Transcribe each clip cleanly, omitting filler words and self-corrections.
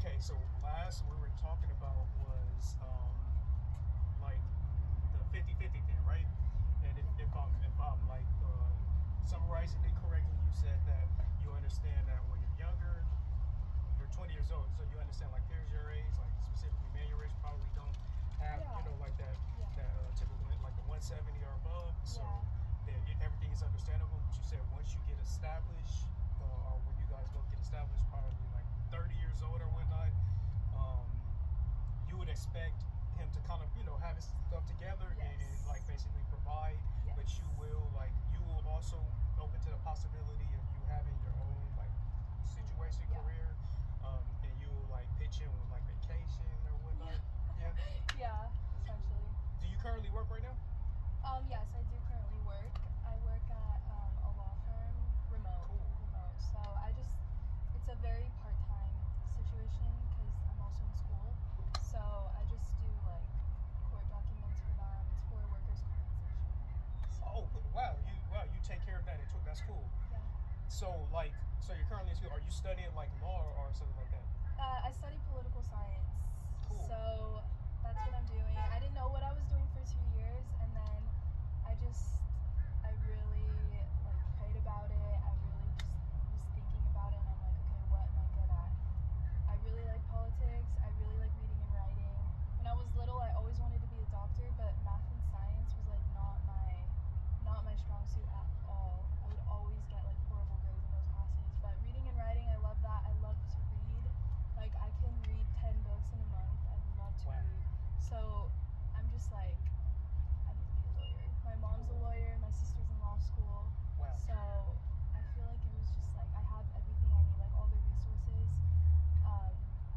Okay, so last we were talking about was like the 50-50 thing, right? And if I'm like summarizing it correctly, you said that you understand that when you're younger, you're 20 years old, so you understand like peers your age, like specifically man your age, probably don't have Yeah. like that Yeah. typical like the 170 or above. So Yeah. everything is understandable. But you said once you get established, or when you guys both get established, probably like 30 years old or whatnot, um, you would expect him to kind of have his stuff together and Yes. like basically provide. But Yes. you will also open to the possibility of you having your own like situation, Yeah. career, and you like pitch in with like vacation or whatnot. Yeah. Yeah, essentially. Do you currently work right now? Yes, I do currently work. I work at a law firm, remote, Cool. remote. So it's a very part-time situation because I'm also in school. So I just do like court documents for them. It's for workers' compensation. So Oh, you take care of that. That's cool. yeah. So you're currently in school. Are you studying like law or something like that? I study political science. Cool. So that's what I'm doing. I didn't know what I was doing for 2 years, and then I just, I really like prayed about it. I really just was thinking about it, and I'm like, okay, what am I good at? I really like politics. I really like reading and writing. When I was little, I always wanted to be a doctor, but math and science was like not my strong suit at all. I would always get like horrible grades in those classes. But reading and writing, I love that. I love to read. Like I can read 10 books in a month. I love to Wow. read. So I'm just like, I need to be a lawyer. My mom's a lawyer. My sister's in law school. Wow. So I feel like it was just like I have everything I need, like all the resources.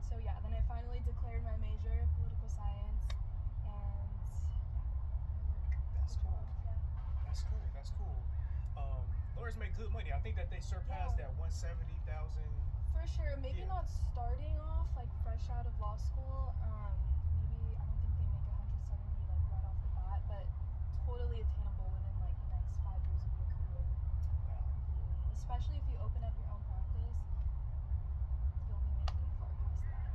So yeah, then I finally declared my major, political science, and yeah, That's cool. Yeah. That's cool. That's cool. Lawyers make good money. I think that they surpassed Yeah. that 170,000. For sure, maybe Yeah. not starting off like fresh out of law school. Maybe I don't think they make 170 like right off the bat, but totally attainable within like the next 5 years of your career. Wow. Completely, especially if you open up your own practice, you'll be making far past that.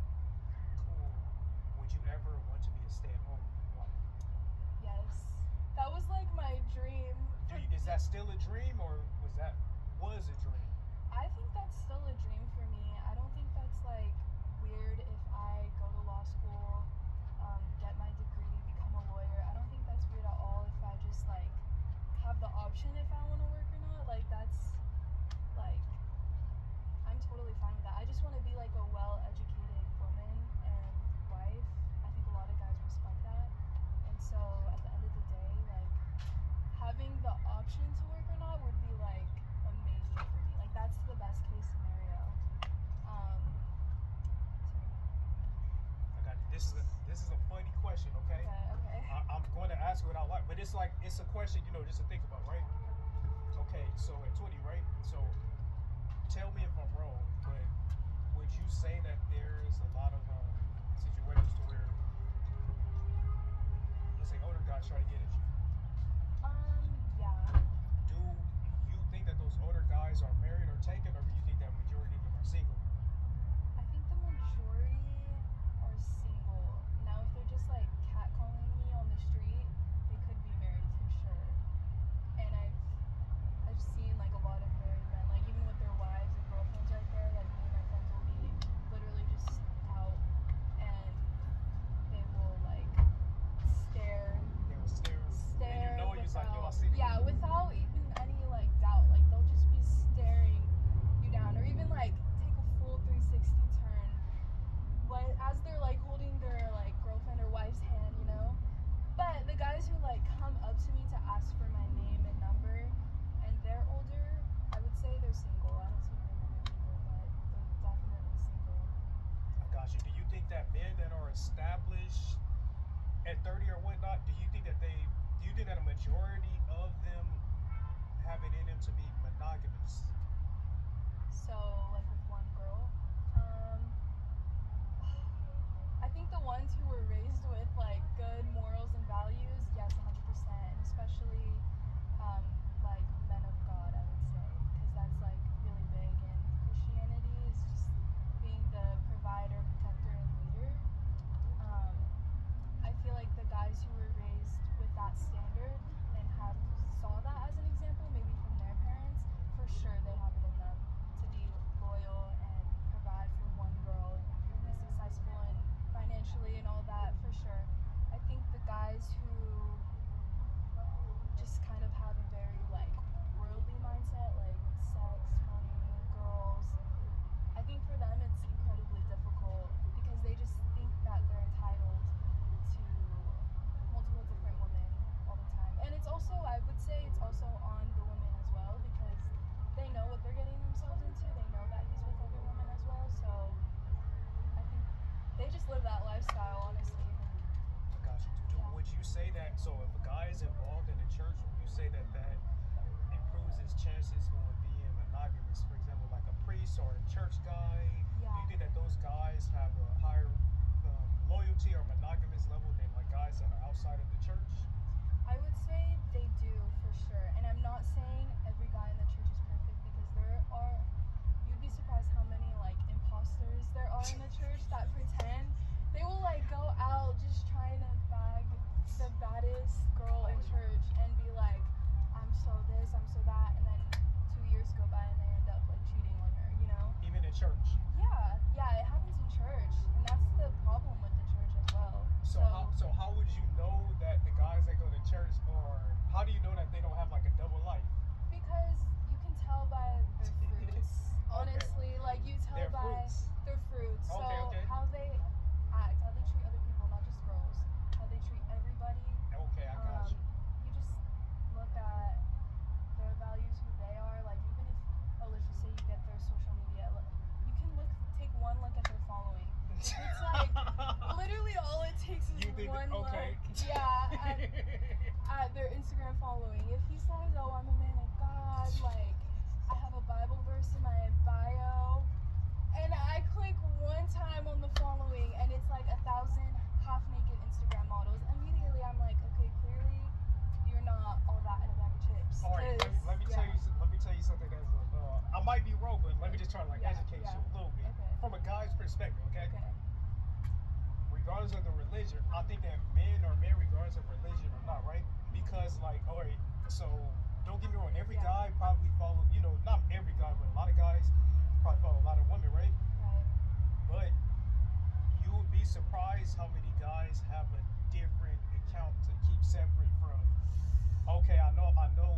Cool. Would you ever want to be a stay-at-home wife? Yes, that was like my dream. Is that still a dream, or was a dream? I think that's still a dream for me. I don't think that's like weird if I go to law school, get my degree, become a lawyer. I don't think that's weird at all if I just like have the option if I want to work or not. Like that's like I'm totally fine with that. I just want to be like a well-educated woman and wife. I think a lot of guys respect that. And so at the end of the day, like having the option to work or not would be like amazing for me. Like that's the best case scenario. So, I got you. This is a funny question. Okay. okay. I'm going to ask what I like, but it's a question just to think about, right? Okay. So at 20, right? So tell me if I'm wrong, but would you say that there's a lot of situations to where, let's say, older guys try to get at you? Yeah. Do you think that those older guys are married or taken, or do you think that majority of them are single? I think the majority are single. Now, if they're just like catcalling me on the street, they could be married for sure. And I've seen like a lot of married men, like even with their wives and girlfriends right there. Like me and my friends will be literally just out, and they will like stare, They were staring. or a church guy, do Yeah. you think that those guys have a higher loyalty or monogamous level than like guys that are outside of the church? I would say they do for sure. And I'm not saying every guy in the church is perfect because you'd be surprised how many like imposters there are in the church that pretend they will like go out just trying to bag the baddest girl in church and be like, I'm so this, I'm so that, and then 2 years go by and they end up like cheating on her, you know? Even in church. Yeah, it happens in church, and that's the problem with the church as well. So how would you know that the guys that go to church, or how do you know that they don't have like a double life? Because you can tell by their fruits. Honestly, like you tell Their by fruits. their fruits. So Okay. how they act, how they treat other people, not just girls, how they treat everybody. Okay, I got you. You just look at their values, who they are. Like even if, let's just say you get their social media, you can take one look at their following. If it's like literally all it takes is You think one okay. look. Yeah, at their Instagram following. If he says, "Oh, I'm a man of God," like I have a Bible verse in my bio, and I click one time on the following, and it's like 1,000 half-naked Instagram models. Immediately, I'm like, okay, clearly you're not all that in a bag of chips. All right, let me tell you something that's I might be wrong, but let me just try to like educate you a little bit from a guy's perspective, okay? Regardless of the religion, I think that men are men regardless of religion or not, right? Because like, all right, so don't get me wrong, every guy probably follow, not every guy, but a lot of guys probably follow a lot of women, right? But you would be surprised how many guys have a different account to keep separate from. Okay, I know,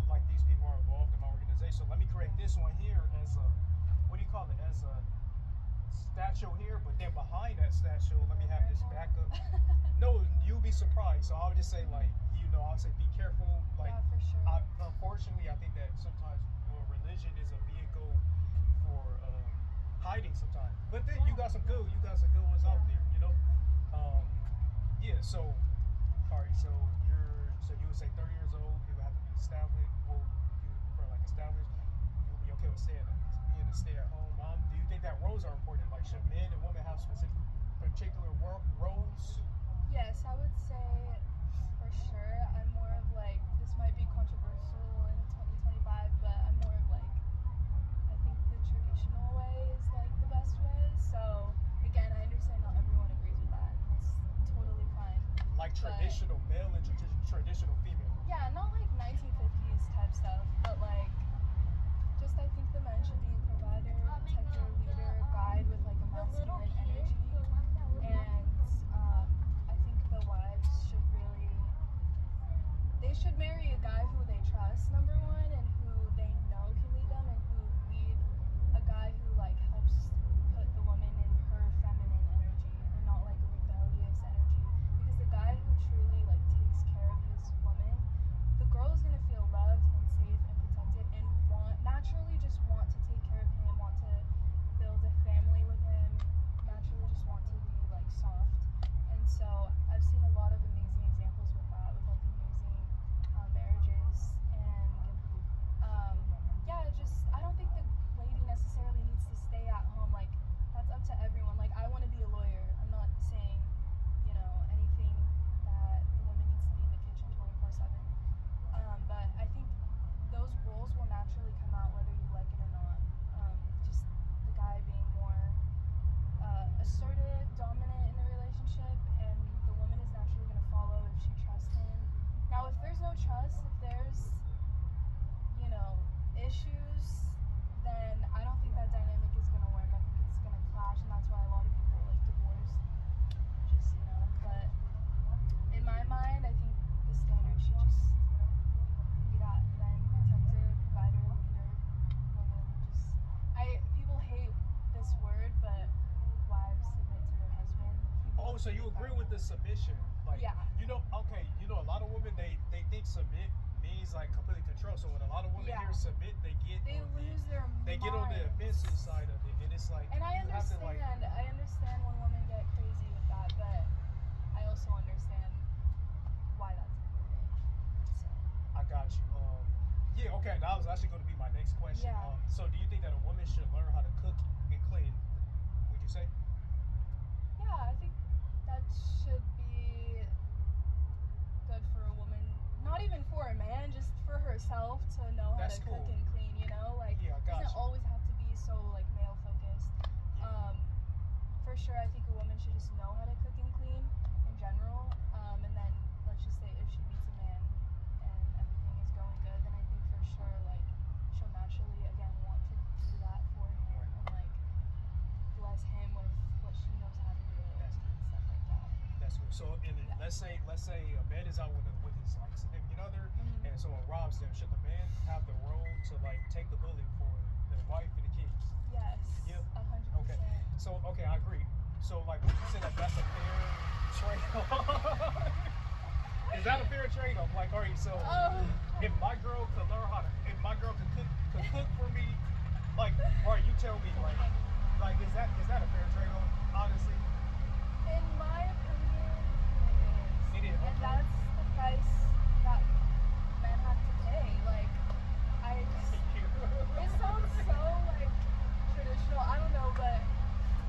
like these people are involved in my organization. Let me correct this one here as a, what do you call it? As a statue here, but then behind that statue, let me have this backup. No, you'll be surprised. So I would just say, like, I'll say be careful. Like, yeah, for sure. Unfortunately, I think that sometimes religion is a vehicle for hiding sometimes. But then you got some good ones out there, Yeah. So, all right. So you would say 30 years old, people have to be established. Well, you would prefer like established. You would be okay with being a stay-at-home mom. Do you think that roles are important? Like, should men and women have particular roles? Yes, I would say for sure. I'm more of like, this might be controversial in 2025, but I'm more of like, I think the traditional way is like the best way. So again, I understand not everyone agrees with that. That's totally fine. Like traditional male and traditional female. Yeah, not like 1950s type stuff, but like, just I think the men should be a provider, protector, leader, guide with like a masculine energy, and I think the wives should marry a guy who they trust, number one, and who they know can lead them, and who lead a guy who like helps put the woman in her feminine energy and not like a rebellious energy. Because the guy who truly like takes care of his woman, the girl is gonna feel loved and safe and protected and naturally just want to take care of him, want to build a family with him, naturally just want to be like soft. And so I've seen a lot of amazing examples with that, with like amazing marriages. And yeah, I don't think the lady necessarily needs to stay at home. Like, that's up to everyone. Like, I want to be a lawyer. I'm not saying, anything that the woman needs to be in the kitchen 24/7. But I think those roles will naturally come out whether you like it or not. Just the guy being more assertive, dominant in the relationship, and the woman is naturally going to follow if she trusts him. Now, if there's no trust, if there's, issues, then I don't think that dynamic is going to work. I think it's going to clash, and that's why a lot of people like divorce. But in my mind, I think the standard should just be that men, protector, provider, leader, woman. People hate this word, but wives submit to their husband. Oh, so you agree with the submission? Like, yeah. Okay, a lot of women, they think submit means like completely control. So when a lot of women hear submit, they lose their they get on the offensive side of it, and it's like, and I understand. I understand when women get crazy with that, but I also understand why that's important. So. I got you. Yeah, okay, that was actually going to be my next question. Yeah. So do you think that a woman should learn how to cook So in Yeah. let's say a man is out with his like significant other, Mhm. and someone robs them. Should the man have the role to like take the bullet for the wife and the kids? Yes. Yep. 100%. Okay. So okay, I agree. So like, would you say that that's a fair trade-off? Is that a fair trade-off? Like, all right, so Oh. if my girl could learn how to, if my girl could cook for me, like, all right, you tell me, like, is that a fair trade-off? Honestly, In my opinion, it is. and Okay. that's the price that men have to pay. Like, it sounds so like traditional. I don't know, but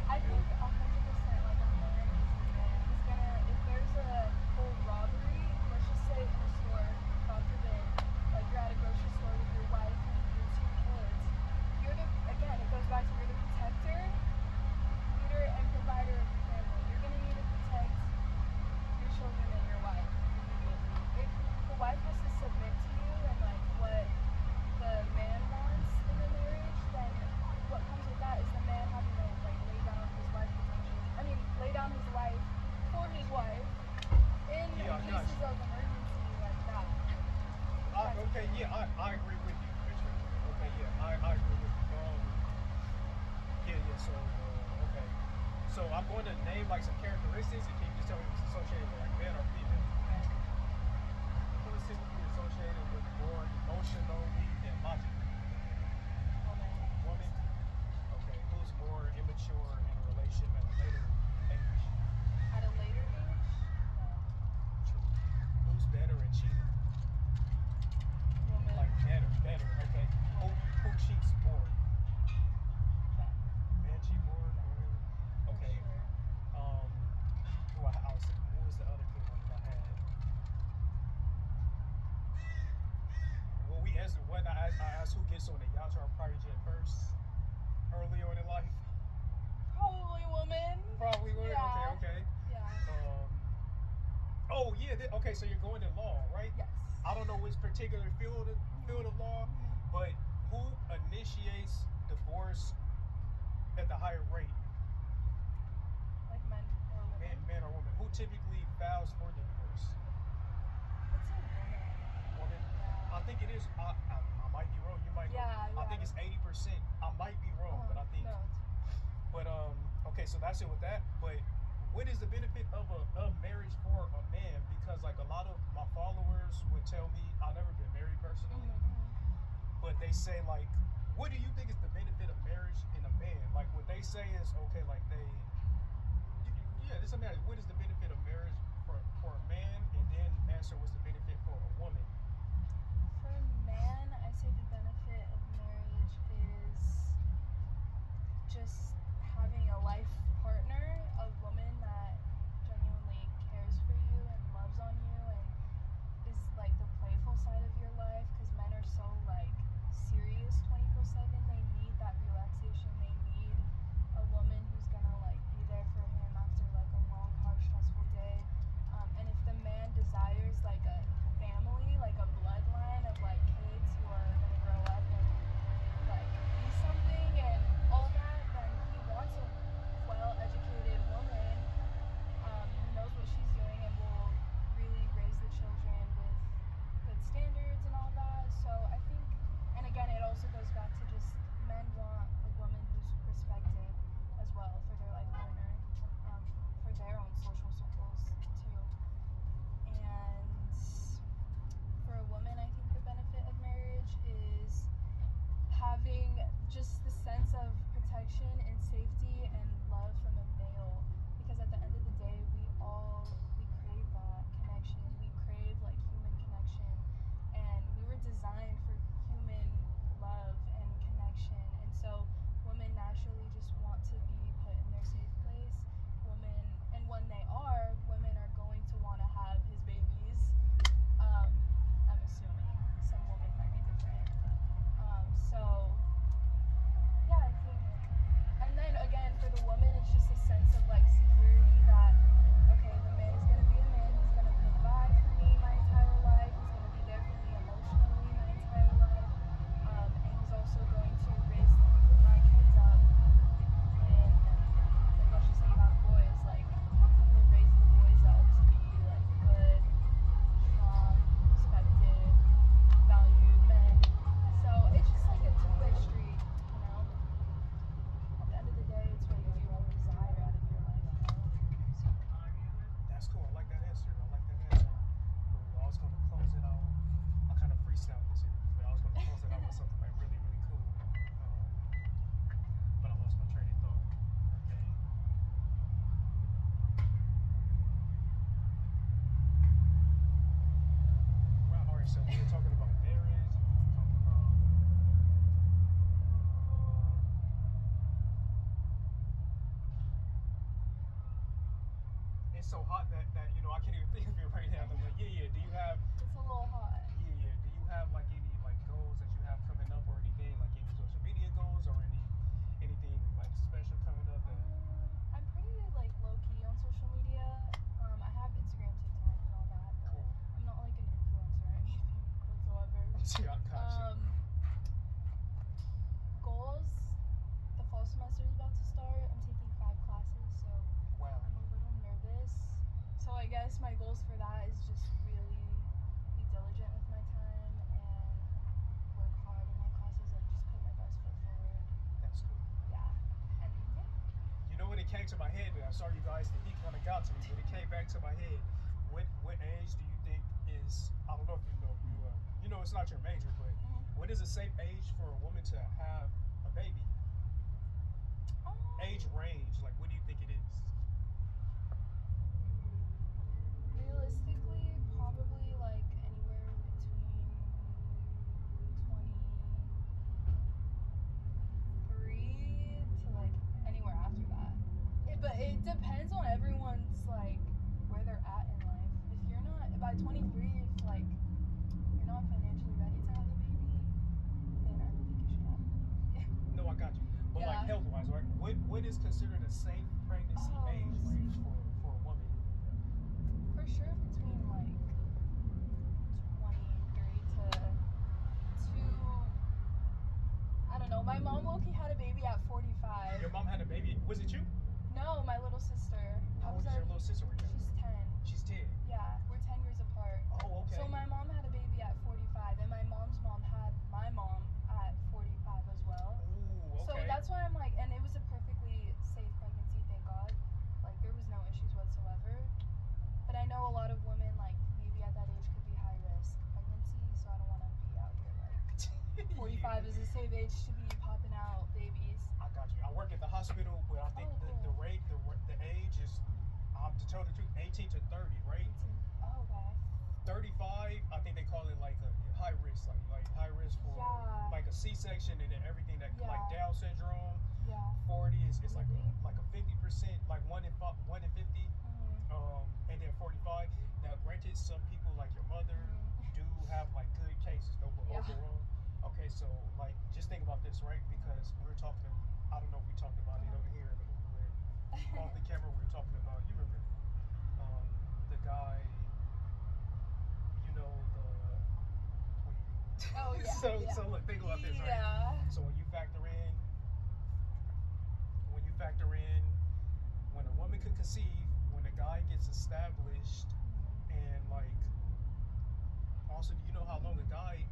I think 100% like a man is a man. He's gonna if there's a whole robbery, let's just say in a store, God forbid, like you're at a grocery store with your wife and your two kids. You're the again, it goes back to you're the protector, leader, and provider of your family. You're gonna need to protect your children and your wife immediately. If the wife has to submit to you and like what the man wants in a marriage, then what comes with that is the man having to like lay down his life potentially. I mean, lay down his life for his wife in Yeah, I got cases you. of emergency like that. Okay, yeah, I agree with you. Okay, yeah, I agree with you. Yeah, yeah. So, okay. So I'm going to name like some characteristics, and can you just tell me if it's associated with like man or female? Who is typically associated with more emotionally and logically? Woman. Woman. Okay. Who's more immature in a relationship at a later age? At a later age? No. True. Who's better at cheating? Woman. Like better. Okay. Who cheats more? Men. Men cheat more. Women. For Okay. sure. Um. What was the other good one that I had? Well, we answered one. I asked who gets on the yacht or private jet first early on in life. Probably woman. Probably would. Yeah. Okay. Yeah. Oh yeah. Okay, so you're going to law, right? Yes. I don't know which particular field of law, but who initiates divorce at the higher rate? Like men or women. Man or woman? Who typically files for the divorce? I'd say woman. Woman. Yeah. I think it is. I might be wrong. You might know. Yeah, I think yeah. it's 80%. I might be wrong, but I think. No. But okay, so that's it with that. But what is the benefit of marriage for a man? Because like a lot of my followers would tell me I've never been married personally, but they say like, what do you think is the benefit of marriage in a man? Like what they say is okay, like yeah, this is a marriage. What is the benefit of marriage for a man? And then answer what's the benefit for a woman? For a man, I say the benefit of marriage is just having a life partner, a woman that genuinely cares for you and loves on you and is like the playful side of your life because men are so like serious 24/7. They need that relaxation. They need a woman who's gonna like be there for him after like a long, hard, stressful day. And if the man desires like a it's so hot that I can't even think of it right now. I'm like, yeah. Do you have It's a little hot. yeah? Do you have like any like goals that you have coming up or anything like any social media goals or anything like special coming up? That I'm pretty like low key on social media. I have Instagram, TikTok, and all that, but Cool. I'm not like an influencer or anything whatsoever. Yeah, I got you. Goals. The fall semester is about to start. I'm taking 5 classes, so Wow. I'm a little nervous. So I guess my goals for that is just really be diligent with my time and work hard in my classes, like just put my best foot forward. That's cool. Yeah. And yeah. You know when it came to my head, I'm sorry you guys, the heat kind of got to me, but it came back to my head. What age do you think is, I don't know if you know it's not your major, but what is a safe age for a woman to have a baby? Age range, like what do you think it is? Realistically, probably like anywhere between 23 to like anywhere after that. But it depends on everyone's like where they're at in life. If you're not by 23, if like you're not financially ready to have a baby, then I don't think you should have it. No, I got you. But like Yeah. health wise, right? What is considered a safe pregnancy Oh, age range for a woman? For sure between like 23 to I don't know. My mom low-key had a baby at 45. Your mom had a baby. Was it you? No, my little sister. How old is your little sister right now? She's 10. She's 10. Yeah, we're 10 years apart. Oh, okay. So my mom had a baby at 45, and my mom's mom had my mom at 45 as well. Ooh, okay. So that's why I'm like, and it was a perfectly safe pregnancy, thank God. Like there was no issues whatsoever. But I know a lot of women like maybe at that age could be high risk pregnancy, so I don't want to be out here like 45 is a safe age to be popping out babies. I got you. I work at the hospital, but I think Oh, the cool. rate, the age is, to tell the truth, 18 to 30, right? Oh, okay. 35, I think they call it like a high risk, like high risk for Yeah. like a C-section and then everything that like Yeah. Down syndrome. Yeah. 40 is like Really? like a 50%, like 1 in 50. Mhm. And then 45. Now, granted, some people like your mother do have like good cases though, but Yeah. overall, okay. So like, just think about this, right? Because we were talking. I don't know if we talked about it over here, but off the camera, we were talking about. You remember the guy? You know the. Oh yeah. so yeah. so look, think about this, right? Yeah. So when you factor in when a woman could conceive, when a guy gets established, and like also, do you know how long a guy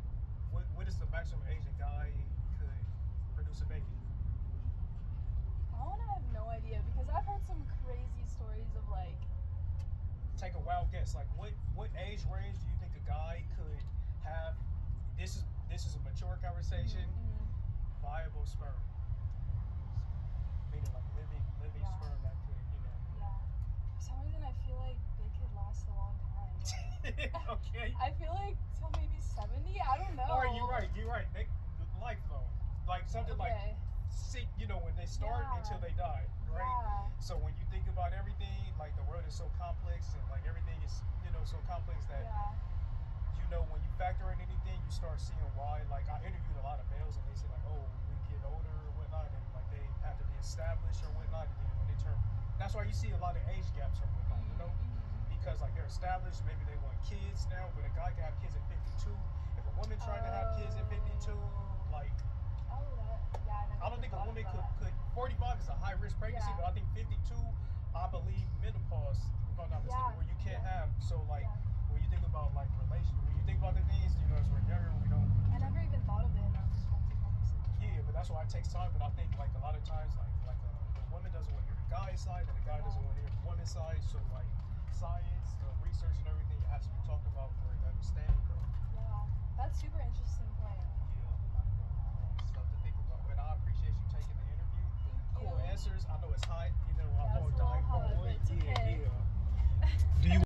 what is the maximum age a guy could produce a baby? I wanna have no idea because I've heard some crazy stories of like Take a wild guess. Like what age range do you think a guy could have? This is a mature conversation. Viable sperm. Meaning like living Yeah. sperm that could, yeah. For some reason I feel like they could last a long time. Like, Okay. I feel like till maybe 70. I don't know. Or you're right. They life though. Like something like Okay. when they start Yeah. until they die, right? Yeah. So when you think about everything, like the world is so complex and like everything is, so complex that Yeah. when you factor in anything, you start seeing why. Like I interviewed a lot of males and they say like, oh, we get older or whatnot, and like they have to be established or whatnot, and then when they turn, that's why you see a lot of age gaps or whatnot, because like they're established, maybe they want kids now, but a guy can have kids at 52. If a woman trying to have kids at 52, like Oh, that. Yeah. I don't think a woman could 45 is a high risk pregnancy, Yeah. but I think 52, I believe menopause, if I'm not mistaken, Yeah. where you can't Yeah. have. So like Yeah. when you think about like relation, when you think about the things, as we're younger, we don't. I never even thought of it in a perspective, honestly. Yeah, but that's why it takes time. But I think like a lot of times, the woman doesn't want to hear the guy's side, and the guy doesn't want to hear the woman's side. So like science, research, and everything, it has to be talked about for understanding, though. Yeah. That's super interesting point.